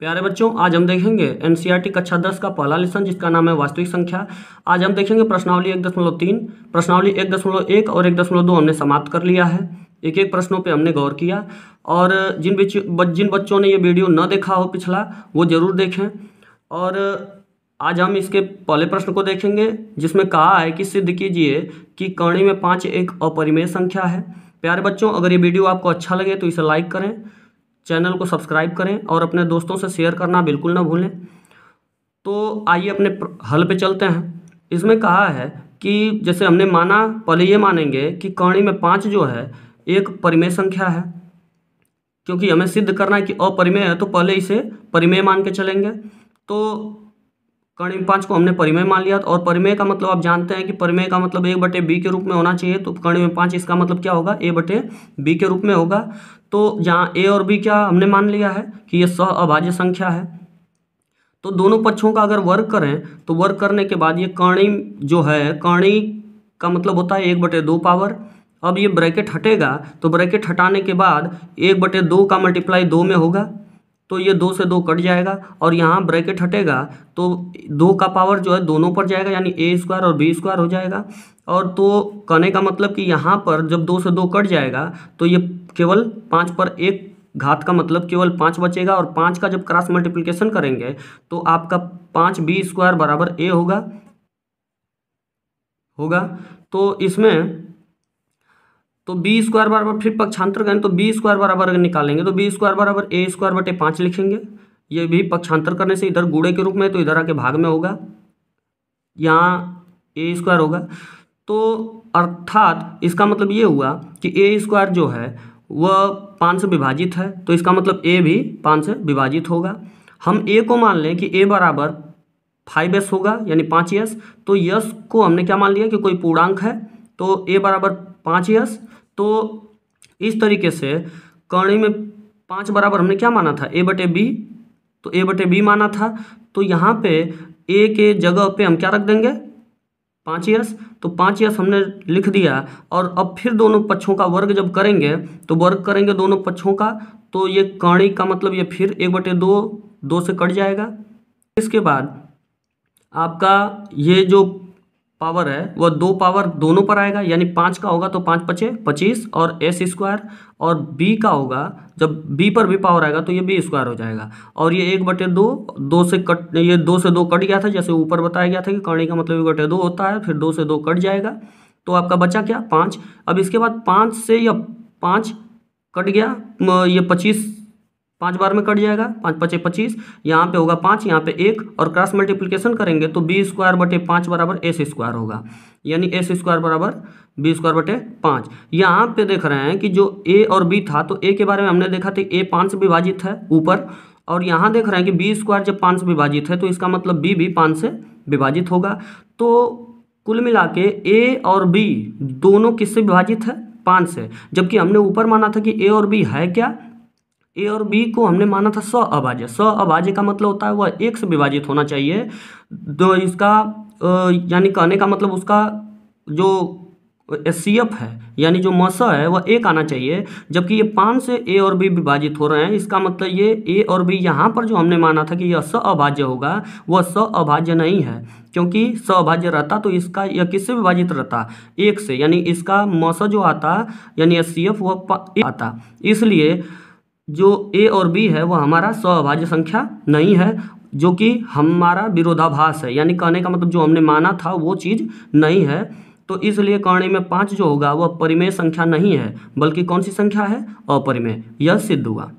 प्यारे बच्चों, आज हम देखेंगे एनसीईआरटी कक्षा 10 का पहला लेसन जिसका नाम है वास्तविक संख्या। आज हम देखेंगे प्रश्नावली 1.3, प्रश्नावली 1.1 और 1.2 हमने समाप्त कर लिया है। एक एक प्रश्नों पे हमने गौर किया और जिन बच्चों ने ये वीडियो न देखा हो पिछला, वो ज़रूर देखें। और आज हम इसके पहले प्रश्न को देखेंगे जिसमें कहा है कि सिद्ध कीजिए कि कर्ण में 5 एक अपरिमेय संख्या है। प्यारे बच्चों, अगर ये वीडियो आपको अच्छा लगे तो इसे लाइक करें, चैनल को सब्सक्राइब करें और अपने दोस्तों से शेयर करना बिल्कुल ना भूलें। तो आइए अपने हल पे चलते हैं। इसमें कहा है कि जैसे हमने माना, पहले ये मानेंगे कि कर्ण में 5 जो है एक परिमेय संख्या है, क्योंकि हमें सिद्ध करना है कि अपरिमेय है तो पहले इसे परिमेय मान के चलेंगे। तो कर्ण में 5 को हमने परिमेय मान लिया, और परिमेय का मतलब आप जानते हैं कि परिमेय का मतलब a/b के रूप में होना चाहिए। तो कर्ण में 5 इसका मतलब क्या होगा, a/b के रूप में होगा। तो जहाँ a और b क्या हमने मान लिया है कि ये सहअभाज्य संख्या है। तो दोनों पक्षों का अगर वर्ग करें तो वर्ग करने के बाद ये कर्णी जो है, कर्णी का मतलब होता है 1/2 पावर। अब ये ब्रैकेट हटेगा तो ब्रैकेट हटाने के बाद 1/2 का मल्टीप्लाई 2 में होगा, तो ये 2 से 2 कट जाएगा। और यहाँ ब्रैकेट हटेगा तो 2 का पावर जो है दोनों पर जाएगा, यानी a² और b² हो जाएगा। और तो कहने का मतलब कि यहाँ पर जब 2 से 2 कट जाएगा तो ये केवल 5 पर 1 घात का मतलब केवल 5 बचेगा। और 5 का जब क्रॉस मल्टीप्लिकेशन करेंगे तो आपका 5b² बराबर a होगा। तो इसमें तो b² बराबर, फिर पक्षांतर करें तो b² बराबर अगर निकालेंगे तो b² बराबर a²/5 लिखेंगे। ये भी पक्षांतर करने से इधर गुणे के रूप में, तो इधर आके भाग में होगा, यहाँ a² होगा। तो अर्थात इसका मतलब ये हुआ कि a² जो है वह 5 से विभाजित है, तो इसका मतलब a भी 5 से विभाजित होगा। हम a को मान लें कि a बराबर 5s होगा, यानी 5s। तो यस को हमने क्या मान लिया कि कोई पूर्णांक है, तो a बराबर 5s। तो इस तरीके से कर्ण में 5 बराबर हमने क्या माना था, a/b, तो a/b माना था। तो यहाँ पे a के जगह पे हम क्या रख देंगे, 5s। तो 5s हमने लिख दिया। और अब फिर दोनों पक्षों का वर्ग जब करेंगे तो वर्ग करेंगे दोनों पक्षों का, तो ये कर्णी का मतलब ये फिर 1/2 2 से कट जाएगा। इसके बाद आपका ये जो पावर है वह 2 पावर दोनों पर आएगा, यानी 5 का होगा तो 5×5 = 25 और s², और b का होगा, जब b पर भी पावर आएगा तो ये b² हो जाएगा। और ये 1/2 2 से कट, ये 2 से 2 कट गया था, जैसे ऊपर बताया गया था कि कर्ण का मतलब 1/2 होता है, फिर 2 से 2 कट जाएगा। तो आपका बचा क्या, 5। अब इसके बाद 5 से या 5 कट गया, ये 25 5 बार में कट जाएगा, 5×5 = 25, यहाँ पे होगा 5, यहाँ पे 1, और क्रॉस मल्टीप्लिकेशन करेंगे तो b²/5 बराबर s² होगा, यानी s² बराबर b²/5। यहाँ पे देख रहे हैं कि जो a और b था, तो a के बारे में हमने देखा था a 5 से विभाजित है ऊपर, और यहाँ देख रहे हैं कि b² जब 5 से विभाजित है तो इसका मतलब b भी 5 से विभाजित होगा। तो कुल मिला के a और b दोनों किससे विभाजित है, 5 से। जबकि हमने ऊपर माना था कि a और b है क्या, a और b को हमने माना था सहअभाज्य। सहअभाज्य का मतलब होता है वह 1 से विभाजित होना चाहिए। तो इसका यानी कहने का मतलब उसका जो HCF है, यानी जो मस है वह 1 आना चाहिए। जबकि ये 5 से a और b विभाजित हो रहे हैं, इसका मतलब ये a और b यहाँ पर जो हमने माना था कि यह सहअभाज्य होगा, वह सहअभाज्य नहीं है। क्योंकि सहअभाज्य रहता तो इसका यह किससे विभाजित रहता, 1 से, यानी इसका मस जो आता यानी HCF वह आता। इसलिए जो a और b है वह हमारा सहअभाज्य संख्या नहीं है, जो कि हमारा विरोधाभास है, यानी कहने का मतलब जो हमने माना था वो चीज़ नहीं है। तो इसलिए कर्ण में 5 जो होगा वह परिमेय संख्या नहीं है, बल्कि कौन सी संख्या है, अपरिमेय। यह सिद्ध हुआ।